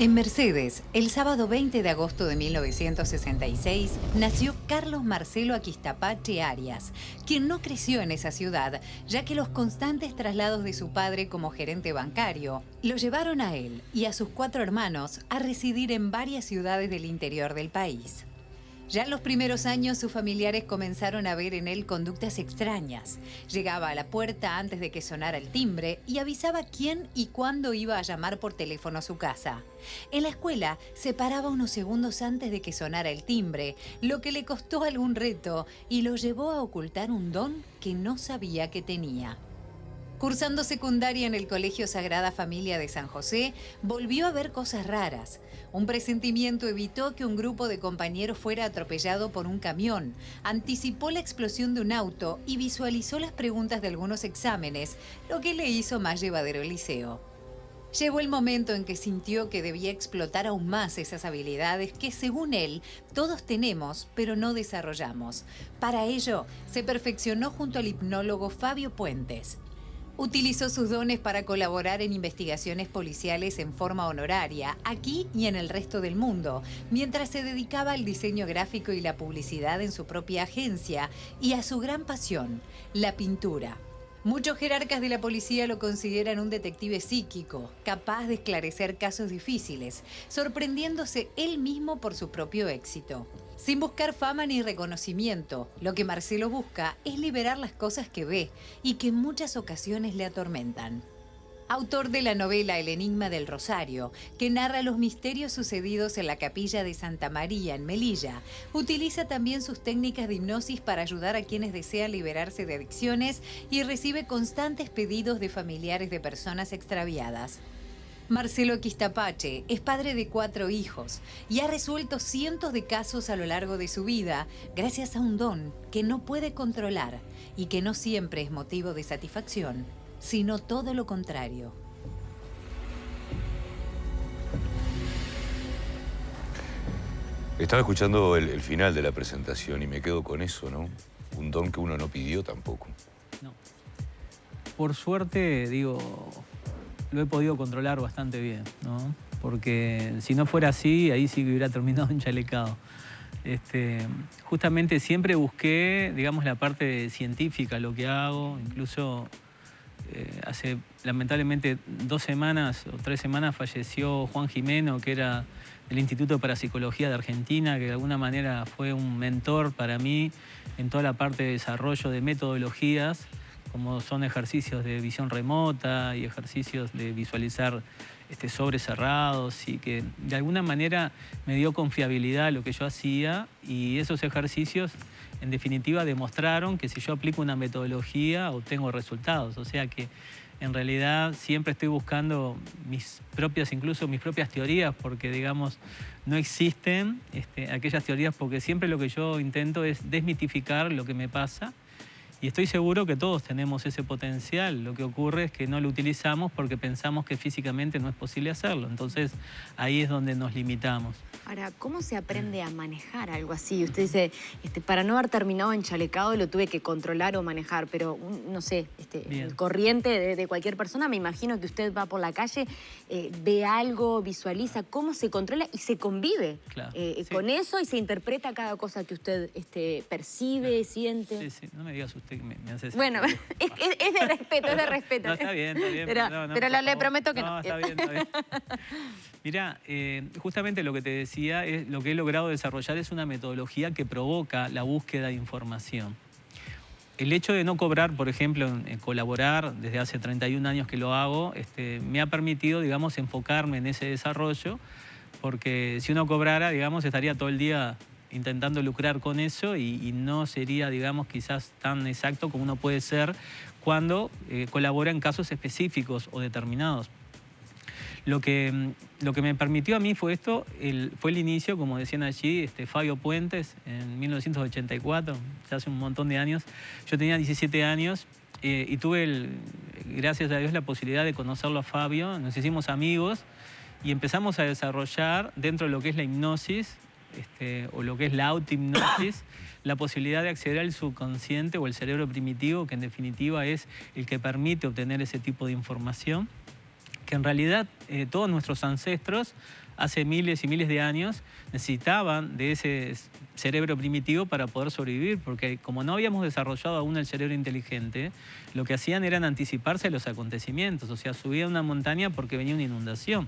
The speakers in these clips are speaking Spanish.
En Mercedes, el sábado 20 de agosto de 1966, nació Carlos Marcelo Aquistapache Arias, quien no creció en esa ciudad, ya que los constantes traslados de su padre como gerente bancario lo llevaron a él y a sus 4 hermanos a residir en varias ciudades del interior del país. Ya en los primeros años, sus familiares comenzaron a ver en él conductas extrañas. Llegaba a la puerta antes de que sonara el timbre y avisaba quién y cuándo iba a llamar por teléfono a su casa. En la escuela, se paraba unos segundos antes de que sonara el timbre, lo que le costó algún reto y lo llevó a ocultar un don que no sabía que tenía. Cursando secundaria en el Colegio Sagrada Familia de San José, volvió a ver cosas raras. Un presentimiento evitó que un grupo de compañeros fuera atropellado por un camión, anticipó la explosión de un auto y visualizó las preguntas de algunos exámenes, lo que le hizo más llevadero el liceo. Llegó el momento en que sintió que debía explotar aún más esas habilidades que, según él, todos tenemos, pero no desarrollamos. Para ello, se perfeccionó junto al hipnólogo Fabio Puentes. Utilizó sus dones para colaborar en investigaciones policiales en forma honoraria, aquí y en el resto del mundo, mientras se dedicaba al diseño gráfico y la publicidad en su propia agencia y a su gran pasión, la pintura. Muchos jerarcas de la policía lo consideran un detective psíquico, capaz de esclarecer casos difíciles, sorprendiéndose él mismo por su propio éxito. Sin buscar fama ni reconocimiento, lo que Marcelo busca es liberar las cosas que ve y que en muchas ocasiones le atormentan. Autor de la novela El Enigma del Rosario, que narra los misterios sucedidos en la capilla de Santa María en Melilla, utiliza también sus técnicas de hipnosis para ayudar a quienes desean liberarse de adicciones y recibe constantes pedidos de familiares de personas extraviadas. Marcelo Aquistapache es padre de 4 hijos y ha resuelto cientos de casos a lo largo de su vida gracias a un don que no puede controlar y que no siempre es motivo de satisfacción, sino todo lo contrario. Estaba escuchando el final de la presentación y me quedo con eso, ¿no? Un don que uno no pidió tampoco. No. Por suerte, digo, lo he podido controlar bastante bien, ¿no? Porque si no fuera así, ahí sí que hubiera terminado enchalecado. Justamente siempre busqué, digamos, la parte científica, lo que hago. Incluso hace, lamentablemente, 2 semanas o 3 semanas falleció Juan Jimeno, que era del Instituto de Parapsicología de Argentina, que de alguna manera fue un mentor para mí en toda la parte de desarrollo de metodologías, como son ejercicios de visión remota y ejercicios de visualizar sobres cerrados, y que de alguna manera me dio confiabilidad a lo que yo hacía, y esos ejercicios en definitiva demostraron que si yo aplico una metodología obtengo resultados. O sea que en realidad siempre estoy buscando incluso mis propias teorías, porque digamos no existen aquellas teorías, porque siempre lo que yo intento es desmitificar lo que me pasa. Y estoy seguro que todos tenemos ese potencial. Lo que ocurre es que no lo utilizamos porque pensamos que físicamente no es posible hacerlo. Entonces, ahí es donde nos limitamos. Ahora, ¿cómo se aprende a manejar algo así? Usted dice, para no haber terminado enchalecado lo tuve que controlar o manejar, pero no sé, el corriente de cualquier persona, me imagino que usted va por la calle, ve algo, visualiza, ¿cómo se controla y se convive con eso y se interpreta cada cosa que usted percibe, siente? Sí, sí, no me digas usted que me hace eso. Bueno, es de respeto, es de respeto. No, está bien, está bien. Pero le prometo que no. No, está bien, está bien. Mirá, justamente lo que te decía, es lo que he logrado desarrollar es una metodología que provoca la búsqueda de información. El hecho de no cobrar, por ejemplo, en colaborar, desde hace 31 años que lo hago, me ha permitido, digamos, enfocarme en ese desarrollo, porque si uno cobrara, digamos, estaría todo el día intentando lucrar con eso y no sería, digamos, quizás tan exacto como uno puede ser cuando colabora en casos específicos o determinados. Lo que me permitió a mí fue fue el inicio, como decían allí, Fabio Puentes, en 1984, ya hace un montón de años. Yo tenía 17 años y tuve, gracias a Dios, la posibilidad de conocerlo a Fabio. Nos hicimos amigos y empezamos a desarrollar dentro de lo que es la hipnosis, o lo que es la autohipnosis, la posibilidad de acceder al subconsciente o el cerebro primitivo, que en definitiva es el que permite obtener ese tipo de información, que en realidad todos nuestros ancestros hace miles y miles de años necesitaban de ese cerebro primitivo para poder sobrevivir, porque como no habíamos desarrollado aún el cerebro inteligente, lo que hacían era anticiparse a los acontecimientos, o sea, subían una montaña porque venía una inundación.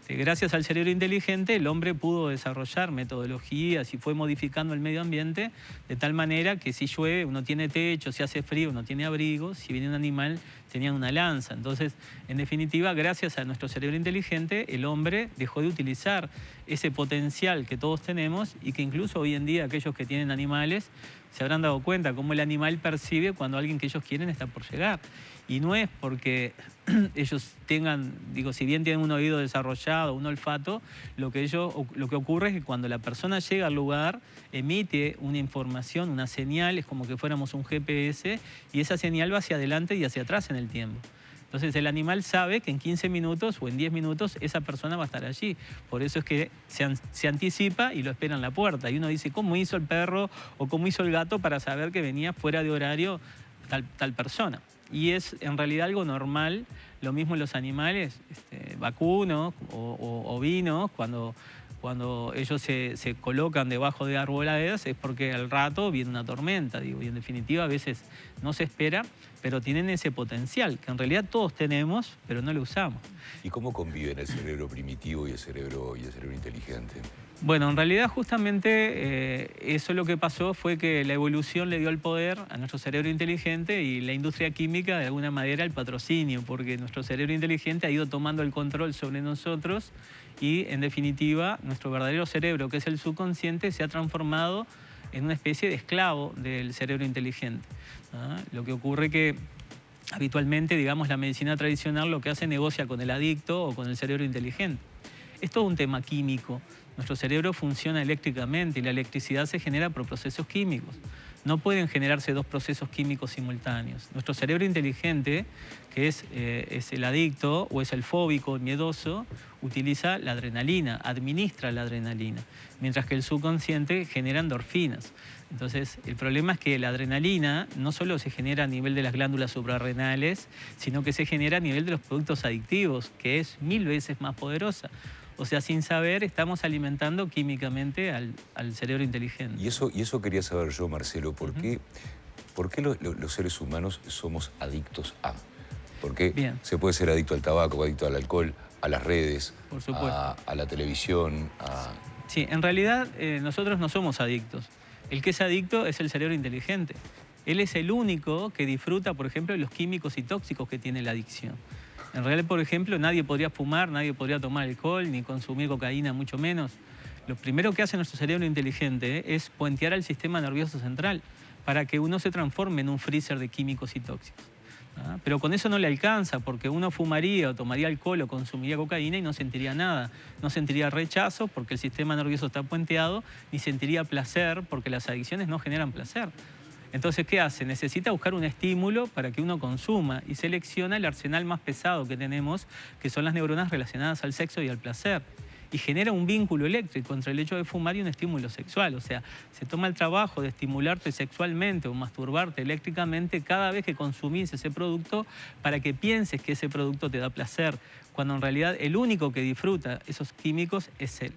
Gracias al cerebro inteligente, el hombre pudo desarrollar metodologías y fue modificando el medio ambiente de tal manera que si llueve uno tiene techo, si hace frío uno tiene abrigo, si viene un animal tenía una lanza. Entonces, en definitiva, gracias a nuestro cerebro inteligente, el hombre dejó de utilizar ese potencial que todos tenemos y que incluso hoy en día aquellos que tienen animales se habrán dado cuenta cómo el animal percibe cuando alguien que ellos quieren está por llegar. Y no es porque ellos tengan, digo, si bien tienen un oído desarrollado, un olfato, lo que ocurre es que cuando la persona llega al lugar, emite una información, una señal, es como que fuéramos un GPS, y esa señal va hacia adelante y hacia atrás en el tiempo. Entonces el animal sabe que en 15 minutos o en 10 minutos esa persona va a estar allí. Por eso es que se anticipa y lo espera en la puerta. Y uno dice, ¿cómo hizo el perro o cómo hizo el gato para saber que venía fuera de horario tal persona? Y es en realidad algo normal, lo mismo en los animales, vacunos o ovinos, cuando ellos se colocan debajo de arboledas es porque al rato viene una tormenta, digo, y en definitiva a veces no se espera, pero tienen ese potencial, que en realidad todos tenemos, pero no lo usamos. ¿Y cómo conviven el cerebro primitivo y el cerebro inteligente? Bueno, en realidad justamente eso lo que pasó fue que la evolución le dio el poder a nuestro cerebro inteligente y la industria química de alguna manera el patrocinio, porque nuestro cerebro inteligente ha ido tomando el control sobre nosotros y en definitiva nuestro verdadero cerebro, que es el subconsciente, se ha transformado en una especie de esclavo del cerebro inteligente. Lo que ocurre que habitualmente, digamos, la medicina tradicional lo que hace negocia con el adicto o con el cerebro inteligente. Es todo un tema químico. Nuestro cerebro funciona eléctricamente y la electricidad se genera por procesos químicos. No pueden generarse dos procesos químicos simultáneos. Nuestro cerebro inteligente, que es el adicto o es el fóbico, el miedoso, utiliza la adrenalina, administra la adrenalina, mientras que el subconsciente genera endorfinas. Entonces, el problema es que la adrenalina no solo se genera a nivel de las glándulas suprarrenales, sino que se genera a nivel de los productos adictivos, que es 1000 veces más poderosa. O sea, sin saber, estamos alimentando químicamente al cerebro inteligente. Y eso quería saber yo, Marcelo, ¿por qué los seres humanos somos adictos a? Porque se puede ser adicto al tabaco, adicto al alcohol, a las redes, por supuesto, a la televisión. Sí, en realidad nosotros no somos adictos. El que es adicto es el cerebro inteligente. Él es el único que disfruta, por ejemplo, de los químicos y tóxicos que tiene la adicción. En realidad, por ejemplo, nadie podría fumar, nadie podría tomar alcohol, ni consumir cocaína, mucho menos. Lo primero que hace nuestro cerebro inteligente es puentear al sistema nervioso central para que uno se transforme en un freezer de químicos y tóxicos. Pero con eso no le alcanza, porque uno fumaría o tomaría alcohol o consumiría cocaína y no sentiría nada. No sentiría rechazo porque el sistema nervioso está puenteado, ni sentiría placer porque las adicciones no generan placer. Entonces, ¿qué hace? Necesita buscar un estímulo para que uno consuma y selecciona el arsenal más pesado que tenemos, que son las neuronas relacionadas al sexo y al placer. Y genera un vínculo eléctrico entre el hecho de fumar y un estímulo sexual. O sea, se toma el trabajo de estimularte sexualmente o masturbarte eléctricamente cada vez que consumís ese producto para que pienses que ese producto te da placer, cuando en realidad el único que disfruta esos químicos es él.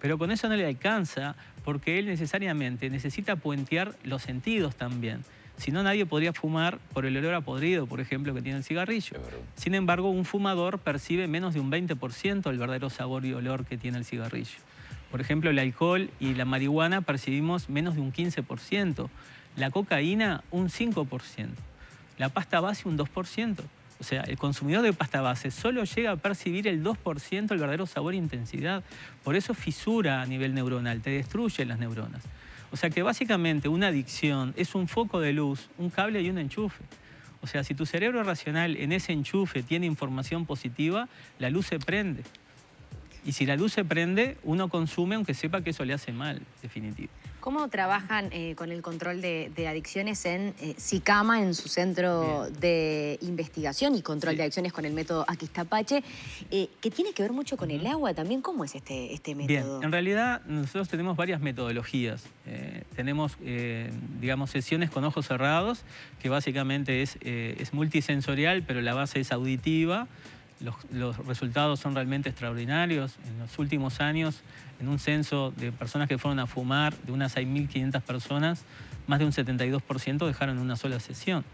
Pero con eso no le alcanza, porque él necesariamente necesita puentear los sentidos también. Si no, nadie podría fumar por el olor a podrido, por ejemplo, que tiene el cigarrillo. Sin embargo, un fumador percibe menos de un 20% el verdadero sabor y olor que tiene el cigarrillo. Por ejemplo, el alcohol y la marihuana percibimos menos de un 15%. La cocaína, un 5%. La pasta base, un 2%. O sea, el consumidor de pasta base solo llega a percibir el 2% el verdadero sabor e intensidad. Por eso fisura a nivel neuronal, te destruye las neuronas. O sea que básicamente una adicción es un foco de luz, un cable y un enchufe. O sea, si tu cerebro racional en ese enchufe tiene información positiva, la luz se prende. Y si la luz se prende, uno consume aunque sepa que eso le hace mal, definitivo. ¿Cómo trabajan con el control de adicciones en SICAMA, en su centro de investigación y control de adicciones con el método Aquistapache, que tiene que ver mucho con el agua también? ¿Cómo es este método? Bien, en realidad nosotros tenemos varias metodologías. Tenemos, digamos, sesiones con ojos cerrados, que básicamente es multisensorial, pero la base es auditiva, Los resultados son realmente extraordinarios. En los últimos años, en un censo de personas que fueron a fumar, de unas 6.500 personas, más de un 72% dejaron en una sola sesión.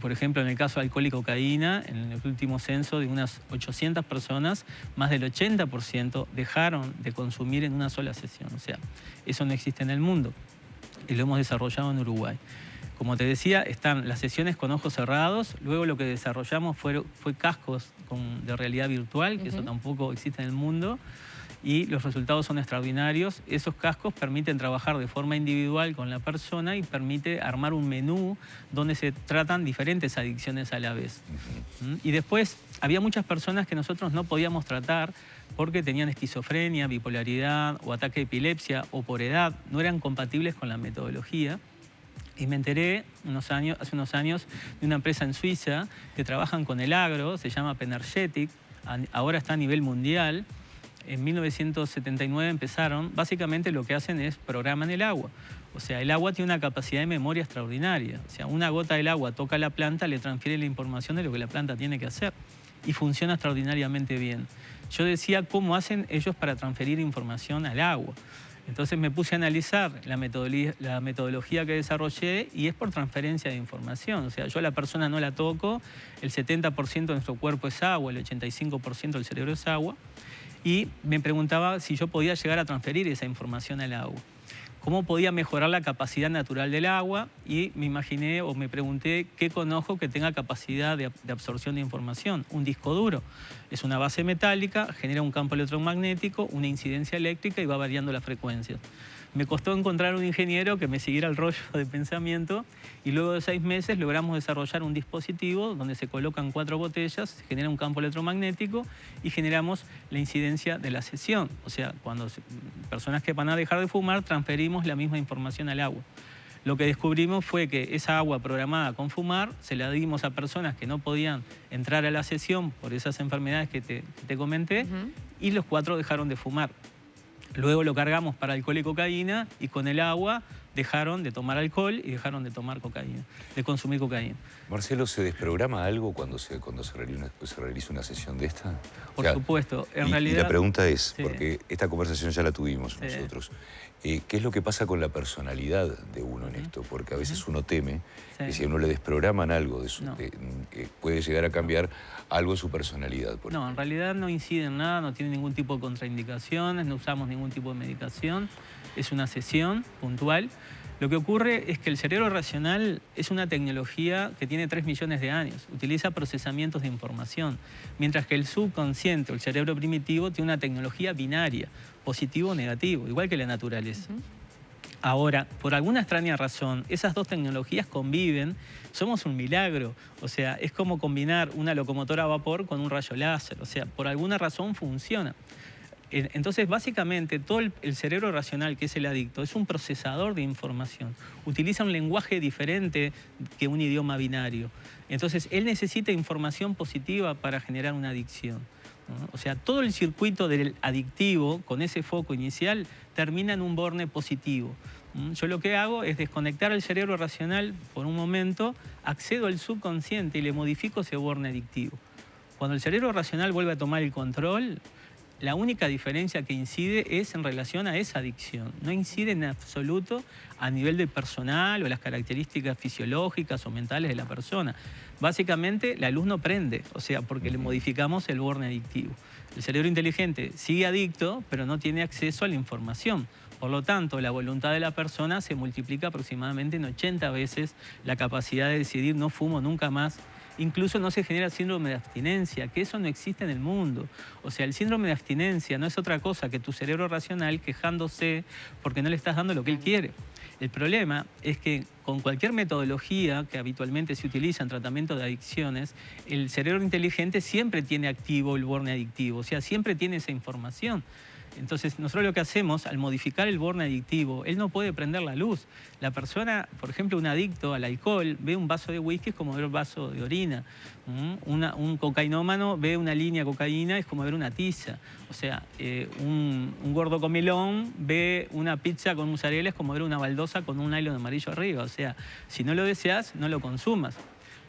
Por ejemplo, en el caso de alcohol y cocaína, en el último censo de unas 800 personas, más del 80% dejaron de consumir en una sola sesión. O sea, eso no existe en el mundo y lo hemos desarrollado en Uruguay. Como te decía, están las sesiones con ojos cerrados, luego lo que desarrollamos fue cascos de realidad virtual, que eso tampoco existe en el mundo, y los resultados son extraordinarios. Esos cascos permiten trabajar de forma individual con la persona y permite armar un menú donde se tratan diferentes adicciones a la vez. Y después había muchas personas que nosotros no podíamos tratar porque tenían esquizofrenia, bipolaridad o ataque de epilepsia o por edad, no eran compatibles con la metodología. Y me enteré hace unos años de una empresa en Suiza que trabajan con el agro, se llama Penergetic, ahora está a nivel mundial. En 1979 empezaron, básicamente lo que hacen es programan el agua. O sea, el agua tiene una capacidad de memoria extraordinaria. O sea, una gota del agua toca la planta, le transfiere la información de lo que la planta tiene que hacer. Y funciona extraordinariamente bien. Yo decía, ¿cómo hacen ellos para transferir información al agua? Entonces me puse a analizar la metodología que desarrollé y es por transferencia de información. O sea, yo a la persona no la toco, el 70% de nuestro cuerpo es agua, el 85% del cerebro es agua. Y me preguntaba si yo podía llegar a transferir esa información al agua. ¿Cómo podía mejorar la capacidad natural del agua? Y me imaginé o me pregunté qué conozco que tenga capacidad de absorción de información. Un disco duro. Es una base metálica, genera un campo electromagnético, una incidencia eléctrica y va variando la frecuencia. Me costó encontrar un ingeniero que me siguiera el rollo de pensamiento y luego de 6 meses logramos desarrollar un dispositivo donde se colocan 4 botellas, se genera un campo electromagnético y generamos la incidencia de la sesión. O sea, cuando personas que van a dejar de fumar, transferimos la misma información al agua. Lo que descubrimos fue que esa agua programada con fumar se la dimos a personas que no podían entrar a la sesión por esas enfermedades que te comenté y los 4 dejaron de fumar. Luego lo cargamos para alcohol y cocaína y con el agua dejaron de tomar alcohol y dejaron de tomar cocaína, de consumir cocaína. Marcelo, ¿se desprograma algo cuando se realiza una sesión de esta? Por supuesto. En realidad, y la pregunta es, sí, porque esta conversación ya la tuvimos nosotros, ¿qué es lo que pasa con la personalidad de uno en esto? Porque a veces uno teme que si a uno le desprograman algo, puede llegar a cambiar algo en su personalidad. No, en realidad no incide en nada, no tiene ningún tipo de contraindicaciones, no usamos ningún tipo de medicación, es una sesión puntual. Lo que ocurre es que el cerebro racional es una tecnología que tiene 3 millones de años, utiliza procesamientos de información, mientras que el subconsciente o el cerebro primitivo tiene una tecnología binaria, positivo o negativo, igual que la naturaleza. Ahora, por alguna extraña razón, esas 2 tecnologías conviven, somos un milagro. O sea, es como combinar una locomotora a vapor con un rayo láser. O sea, por alguna razón funciona. Entonces, básicamente, todo el cerebro racional, que es el adicto, es un procesador de información. Utiliza un lenguaje diferente que un idioma binario. Entonces, él necesita información positiva para generar una adicción, ¿no? O sea, todo el circuito del adictivo, con ese foco inicial, termina en un borne positivo. Yo lo que hago es desconectar el cerebro racional por un momento, accedo al subconsciente y le modifico ese borne adictivo. Cuando el cerebro racional vuelve a tomar el control, la única diferencia que incide es en relación a esa adicción. No incide en absoluto a nivel de personal o las características fisiológicas o mentales de la persona. Básicamente, la luz no prende, o sea, porque le modificamos el borne adictivo. El cerebro inteligente sigue adicto, pero no tiene acceso a la información. Por lo tanto, la voluntad de la persona se multiplica aproximadamente en 80 veces la capacidad de decidir no fumo nunca más. Incluso no se genera síndrome de abstinencia, que eso no existe en el mundo. O sea, el síndrome de abstinencia no es otra cosa que tu cerebro racional quejándose porque no le estás dando lo que él quiere. El problema es que con cualquier metodología que habitualmente se utiliza en tratamiento de adicciones, el cerebro inteligente siempre tiene activo el borne adictivo, o sea, siempre tiene esa información. Entonces, nosotros lo que hacemos, al modificar el borne adictivo, él no puede prender la luz. La persona, por ejemplo, un adicto al alcohol, ve un vaso de whisky, es como ver un vaso de orina. Un cocainómano ve una línea de cocaína, es como ver una tiza. O sea, un gordo comilón ve una pizza con mozzarella, es como ver una baldosa con un nylon amarillo arriba. O sea, si no lo deseas, no lo consumas.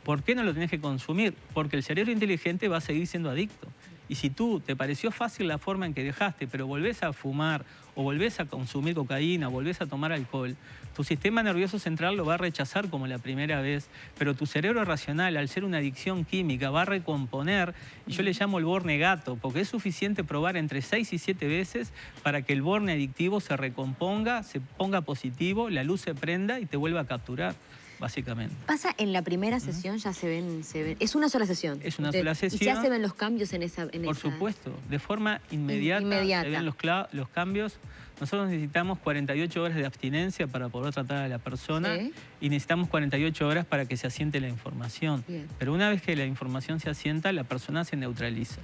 ¿Por qué no lo tenés que consumir? Porque el cerebro inteligente va a seguir siendo adicto. Y si tú te pareció fácil la forma en que dejaste, pero volvés a fumar o volvés a consumir cocaína, volvés a tomar alcohol, tu sistema nervioso central lo va a rechazar como la primera vez, pero tu cerebro racional, al ser una adicción química, va a recomponer, y yo le llamo el borne gato, porque es suficiente probar entre 6 y 7 veces para que el borne adictivo se recomponga, se ponga positivo, la luz se prenda y te vuelva a capturar. Básicamente. ¿Pasa en la primera sesión ya se ven? Es una sola sesión. Es una sola sesión. ¿Y ya se ven los cambios en esa...? Por supuesto, de forma inmediata. Se ven los cambios. Nosotros necesitamos 48 horas de abstinencia para poder tratar a la persona, ¿sí? Y necesitamos 48 horas para que se asiente la información. Bien. Pero una vez que la información se asienta, la persona se neutraliza.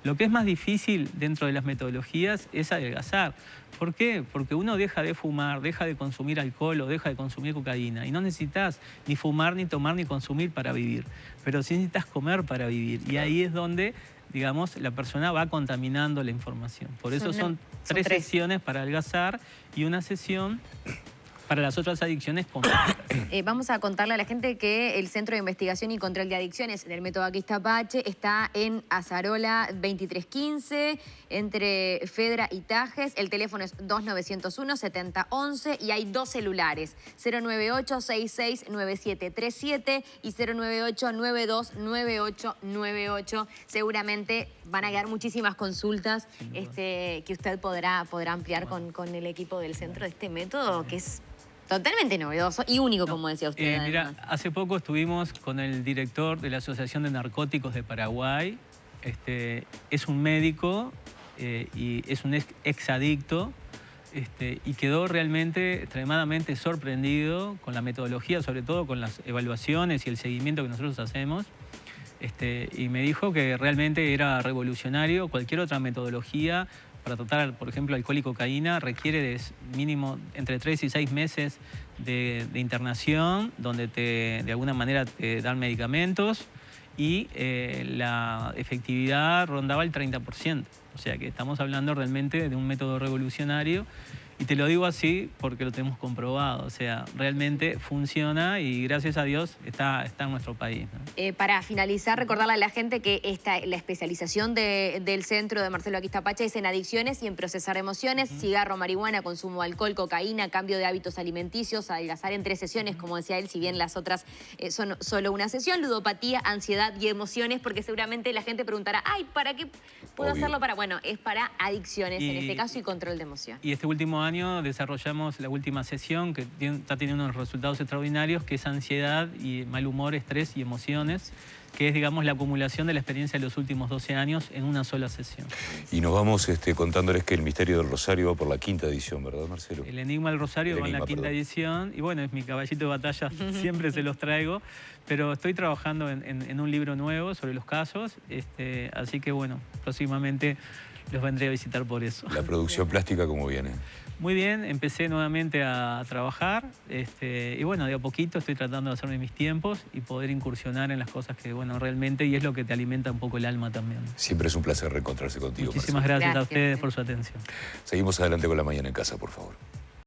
Lo que es más difícil dentro de las metodologías es adelgazar. ¿Por qué? Porque uno deja de fumar, deja de consumir alcohol o deja de consumir cocaína. Y no necesitas ni fumar, ni tomar, ni consumir para vivir. Pero sí necesitas comer para vivir. Y ahí es donde, digamos, la persona va contaminando la información. Por eso son tres sesiones para adelgazar y una sesión para las otras adicciones completas. Vamos a contarle a la gente que el Centro de Investigación y Control de Adicciones del Método Aquistápache está en Azarola 2315, entre Fedra y Tajes. El teléfono es 2901-7011 y hay 2 celulares, 098-669737 y 098-929898. Seguramente van a quedar muchísimas consultas que usted podrá ampliar con el equipo del centro de este método, que es totalmente novedoso y único, como decía usted. Mira, hace poco estuvimos con el director de la Asociación de Narcóticos de Paraguay. Es un médico y es un exadicto y quedó realmente extremadamente sorprendido con la metodología, sobre todo con las evaluaciones y el seguimiento que nosotros hacemos. Y me dijo que realmente era revolucionario. Cualquier otra metodología para tratar, por ejemplo, alcohol y cocaína requiere de mínimo entre 3 y 6 meses de internación, donde de alguna manera te dan medicamentos y la efectividad rondaba el 30%. O sea que estamos hablando realmente de un método revolucionario. Y te lo digo así porque lo tenemos comprobado. O sea, realmente funciona y gracias a Dios está en nuestro país, ¿no? Para finalizar, recordarle a la gente que la especialización del centro de Marcelo Aquistápache es en adicciones y en procesar emociones, cigarro, marihuana, consumo de alcohol, cocaína, cambio de hábitos alimenticios, adelgazar en 3 sesiones, como decía él, si bien las otras son solo una sesión, ludopatía, ansiedad y emociones, porque seguramente la gente preguntará, ay, ¿para qué puedo hacerlo? Bueno, es para adicciones en este caso y control de emoción. Y este último año desarrollamos la última sesión que está teniendo unos resultados extraordinarios, que es ansiedad y mal humor, estrés y emociones, que es, digamos, la acumulación de la experiencia de los últimos 12 años en una sola sesión. Y nos vamos contándoles que el Misterio del Rosario va por la 5ª edición, ¿verdad, Marcelo? El Enigma del Rosario va en la 5ª edición y bueno, es mi caballito de batalla, siempre se los traigo, pero estoy trabajando en un libro nuevo sobre los casos, así que bueno, próximamente los vendré a visitar por eso. ¿La producción plástica cómo viene? Muy bien, empecé nuevamente a trabajar y bueno, de a poquito estoy tratando de hacerme mis tiempos y poder incursionar en las cosas que, bueno, realmente, y es lo que te alimenta un poco el alma también. Siempre es un placer reencontrarse contigo, Muchísimas Marcelo. gracias a ustedes por su atención. Seguimos adelante con La Mañana en Casa, por favor.